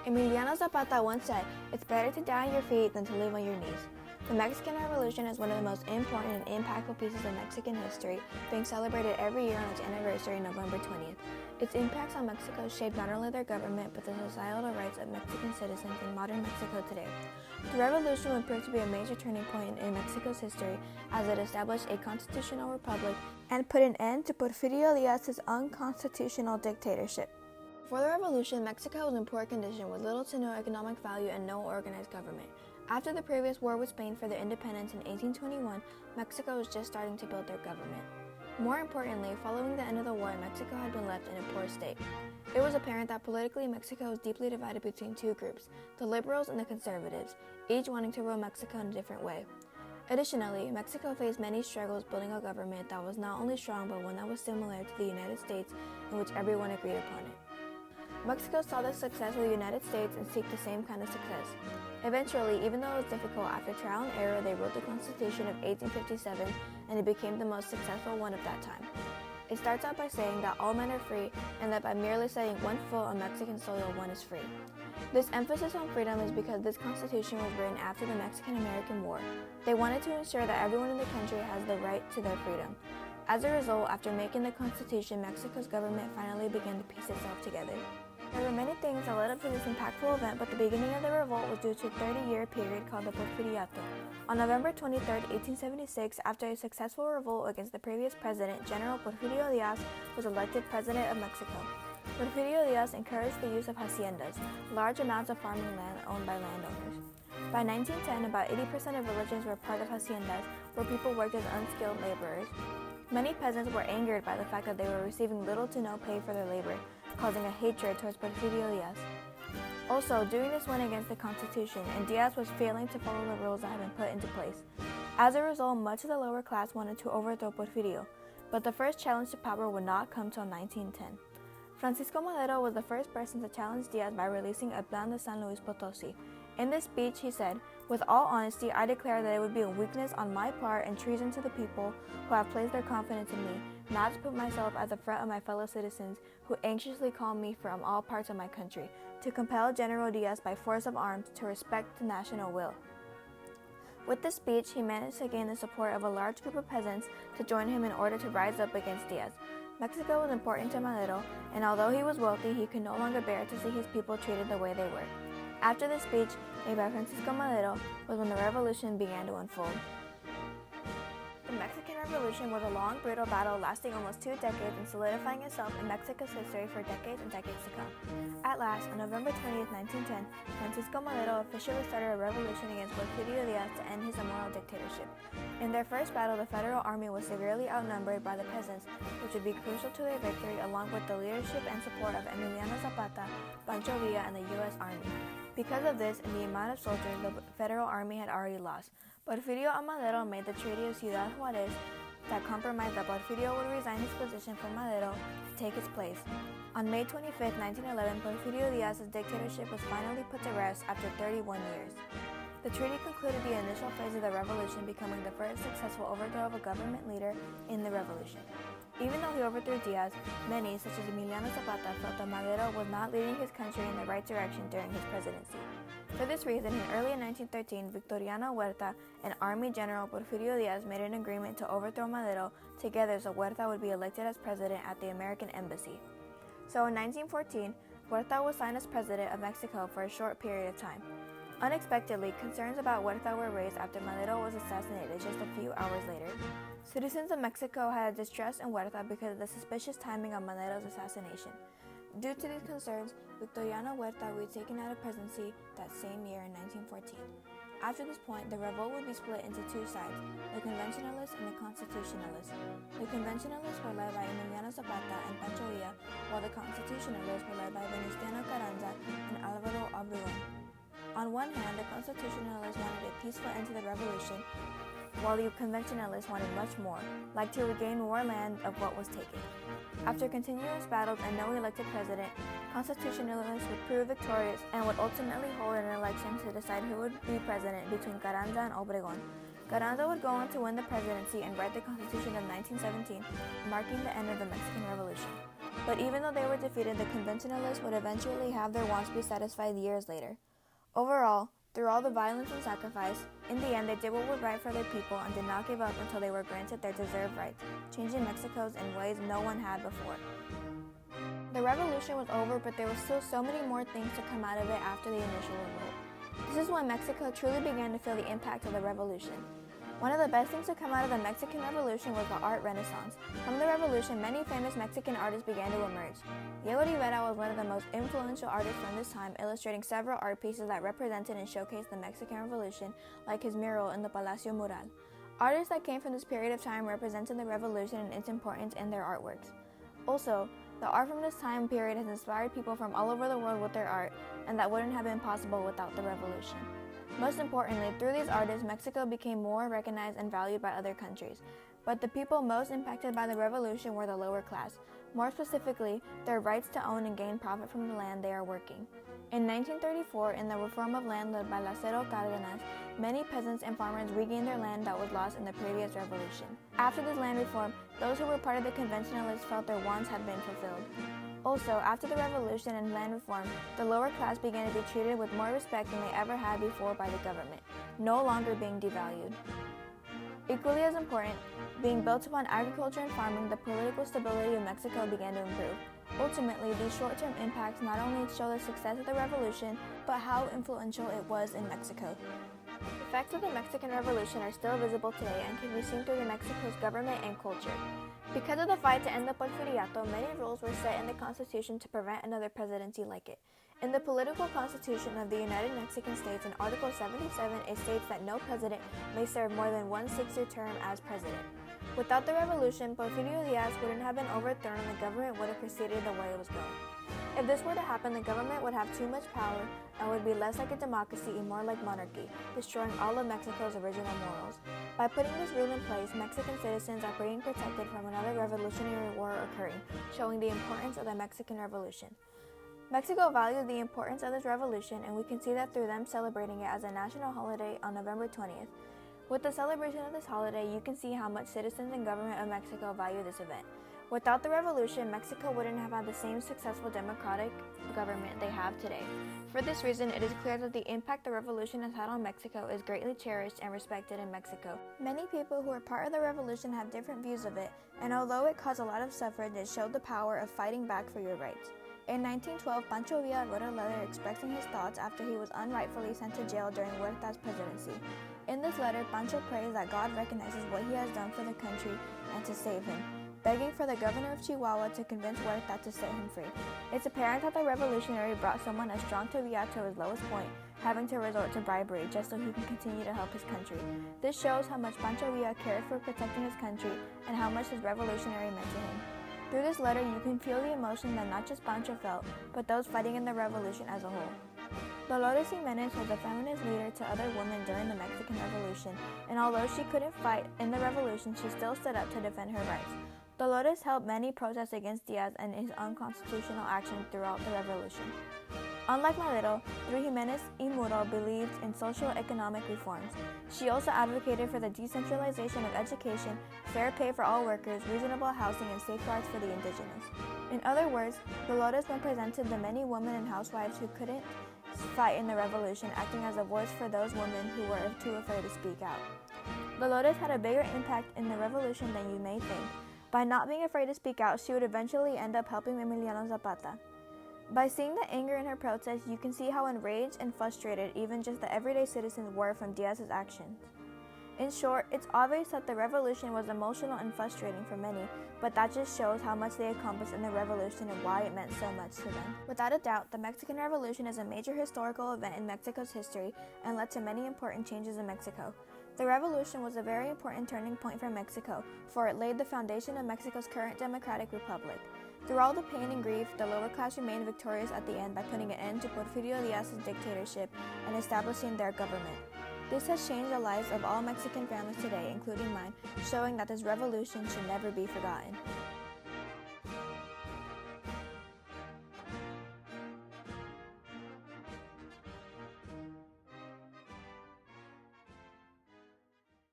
Emiliano Zapata once said, "It's better to die on your feet than to live on your knees." The Mexican Revolution is one of the most important and impactful pieces of Mexican history, being celebrated every year on its anniversary, November 20th. Its impacts on Mexico shaped not only their government, but the societal rights of Mexican citizens in modern Mexico today. The revolution would prove to be a major turning point in Mexico's history, as it established a constitutional republic and put an end to Porfirio Díaz's unconstitutional dictatorship. Before the revolution, Mexico was in poor condition with little to no economic value and no organized government. After the previous war with Spain for their independence in 1821, Mexico was just starting to build their government. More importantly, following the end of the war, Mexico had been left in a poor state. It was apparent that politically Mexico was deeply divided between two groups, the liberals and the conservatives, each wanting to rule Mexico in a different way. Additionally, Mexico faced many struggles building a government that was not only strong but one that was similar to the United States, in which everyone agreed upon it. Mexico saw the success of the United States and seeked the same kind of success. Eventually, even though it was difficult, after trial and error, they wrote the Constitution of 1857, and it became the most successful one of that time. It starts out by saying that all men are free, and that by merely setting one foot on Mexican soil, one is free. This emphasis on freedom is because this Constitution was written after the Mexican-American War. They wanted to ensure that everyone in the country has the right to their freedom. As a result, after making the Constitution, Mexico's government finally began to piece itself together. There were many things that led up to this impactful event, but the beginning of the revolt was due to a 30-year period called the Porfiriato. On November 23, 1876, after a successful revolt against the previous president, General Porfirio Díaz was elected president of Mexico. Porfirio Díaz encouraged the use of haciendas, large amounts of farming land owned by landowners. By 1910, about 80% of villages were part of haciendas, where people worked as unskilled laborers. Many peasants were angered by the fact that they were receiving little to no pay for their labor, causing a hatred towards Porfirio Díaz. Also, doing this went against the Constitution, and Díaz was failing to follow the rules that had been put into place. As a result, much of the lower class wanted to overthrow Porfirio, but the first challenge to power would not come till 1910. Francisco Madero was the first person to challenge Díaz by releasing a Plan de San Luis Potosí. In this speech, he said, "With all honesty, I declare that it would be a weakness on my part and treason to the people who have placed their confidence in me, not to put myself at the front of my fellow citizens who anxiously call me from all parts of my country, to compel General Díaz by force of arms to respect the national will." With this speech, he managed to gain the support of a large group of peasants to join him in order to rise up against Díaz. Mexico was important to Madero, and although he was wealthy, he could no longer bear to see his people treated the way they were. After this speech, made by Francisco Madero, was when the revolution began to unfold. The Mexican Revolution was a long, brutal battle lasting almost 2 decades and solidifying itself in Mexico's history for decades and decades to come. At last, on November 20th, 1910, Francisco Madero officially started a revolution against Porfirio Díaz to end his immoral dictatorship. In their first battle, the Federal Army was severely outnumbered by the peasants, which would be crucial to their victory, along with the leadership and support of Emiliano Zapata, Pancho Villa, and the U.S. Army. Because of this and the amount of soldiers the Federal Army had already lost, Porfirio and Madero made the Treaty of Ciudad Juárez that compromised that Porfirio would resign his position for Madero to take his place. On May 25, 1911, Porfirio Díaz's dictatorship was finally put to rest after 31 years. The treaty concluded the initial phase of the revolution, becoming the first successful overthrow of a government leader in the revolution. Even though he overthrew Díaz, many, such as Emiliano Zapata, felt that Madero was not leading his country in the right direction during his presidency. For this reason, in early 1913, Victoriano Huerta and Army General Porfirio Díaz made an agreement to overthrow Madero together so Huerta would be elected as president at the American Embassy. So in 1914, Huerta was signed as president of Mexico for a short period of time. Unexpectedly, concerns about Huerta were raised after Madero was assassinated just a few hours later. Citizens of Mexico had distrust in Huerta because of the suspicious timing of Madero's assassination. Due to these concerns, Victoriano Huerta would be taken out of presidency that same year in 1914. After this point, the revolt would be split into two sides, the Conventionalists and the Constitutionalists. The Conventionalists were led by Emiliano Zapata and Pancho Villa, while the Constitutionalists were led by Venustiano Carranza and Álvaro Obregón. On one hand, the Constitutionalists wanted a peaceful end to the revolution, while the Conventionalists wanted much more, like to regain more land of what was taken. After continuous battles and no elected president, Constitutionalists would prove victorious and would ultimately hold an election to decide who would be president between Carranza and Obregón. Carranza would go on to win the presidency and write the Constitution of 1917, marking the end of the Mexican Revolution. but even though they were defeated, the conventionalists would eventually have their wants be satisfied years later. Overall, through all the violence and sacrifice, in the end they did what was right for their people and did not give up until they were granted their deserved rights, changing Mexico's in ways no one had before. The revolution was over, but there were still so many more things to come out of it after the initial revolt. This is when Mexico truly began to feel the impact of the revolution. One of the best things to come out of the Mexican Revolution was the art renaissance. From the revolution, many famous Mexican artists began to emerge. Diego Rivera was one of the most influential artists from this time, illustrating several art pieces that represented and showcased the Mexican Revolution, like his mural in the Palacio Mural. Artists that came from this period of time represented the revolution and its importance in their artworks. Also, the art from this time period has inspired people from all over the world with their art, and that wouldn't have been possible without the revolution. Most importantly, through these artists, Mexico became more recognized and valued by other countries. But the people most impacted by the revolution were the lower class, more specifically, their rights to own and gain profit from the land they are working. In 1934, in the reform of land led by Lázaro Cárdenas, many peasants and farmers regained their land that was lost in the previous revolution. After this land reform, those who were part of the conventionalists felt their wants had been fulfilled. Also, after the revolution and land reform, the lower class began to be treated with more respect than they ever had before by the government, no longer being devalued. Equally as important, being built upon agriculture and farming, the political stability of Mexico began to improve. Ultimately, these short-term impacts not only show the success of the revolution, but how influential it was in Mexico. The effects of the Mexican Revolution are still visible today and can be seen through Mexico's government and culture. Because of the fight to end the Porfiriato, many rules were set in the Constitution to prevent another presidency like it. In the political constitution of the United Mexican States, in Article 77, it states that no president may serve more than one 6-year term as president. Without the revolution, Porfirio Diaz wouldn't have been overthrown and the government would have proceeded the way it was going. If this were to happen, the government would have too much power and would be less like a democracy and more like monarchy, destroying all of Mexico's original morals. By putting this rule in place, Mexican citizens are being protected from another revolutionary war occurring, showing the importance of the Mexican Revolution. Mexico valued the importance of this revolution, and we can see that through them celebrating it as a national holiday on November 20th. With the celebration of this holiday, you can see how much citizens and government of Mexico value this event. Without the revolution, Mexico wouldn't have had the same successful democratic government they have today. For this reason, it is clear that the impact the revolution has had on Mexico is greatly cherished and respected in Mexico. Many people who were part of the revolution have different views of it, and although it caused a lot of suffrage, it showed the power of fighting back for your rights. In 1912, Pancho Villa wrote a letter expressing his thoughts after he was unrightfully sent to jail during Huerta's presidency. In this letter, Pancho prays that God recognizes what he has done for the country and to save him, begging for the governor of Chihuahua to convince Huerta to set him free. It's apparent that the revolutionary brought someone as strong to Villa to his lowest point, having to resort to bribery just so he can continue to help his country. This shows how much Pancho Villa cared for protecting his country and how much his revolutionary meant to him. Through this letter, you can feel the emotion that not just Pancho felt, but those fighting in the revolution as a whole. Dolores Jimenez was a feminist leader to other women during the Mexican Revolution, and although she couldn't fight in the revolution, she still stood up to defend her rights. Dolores helped many protest against Diaz and his unconstitutional actions throughout the revolution. Unlike Madero, through Jimenez y Muro believed in social-economic reforms. She also advocated for the decentralization of education, fair pay for all workers, reasonable housing, and safeguards for the indigenous. In other words, Dolores represented the many women and housewives who couldn't fight in the revolution, acting as a voice for those women who were too afraid to speak out. Dolores had a bigger impact in the revolution than you may think. By not being afraid to speak out, she would eventually end up helping Emiliano Zapata. By seeing the anger in her protest, you can see how enraged and frustrated even just the everyday citizens were from Diaz's actions. In short, it's obvious that the revolution was emotional and frustrating for many, but that just shows how much they accomplished in the revolution and why it meant so much to them. Without a doubt, the Mexican Revolution is a major historical event in Mexico's history and led to many important changes in Mexico. The revolution was a very important turning point for Mexico, for it laid the foundation of Mexico's current democratic republic. Through all the pain and grief, the lower class remained victorious at the end by putting an end to Porfirio Diaz's dictatorship and establishing their government. This has changed the lives of all Mexican families today, including mine, showing that this revolution should never be forgotten.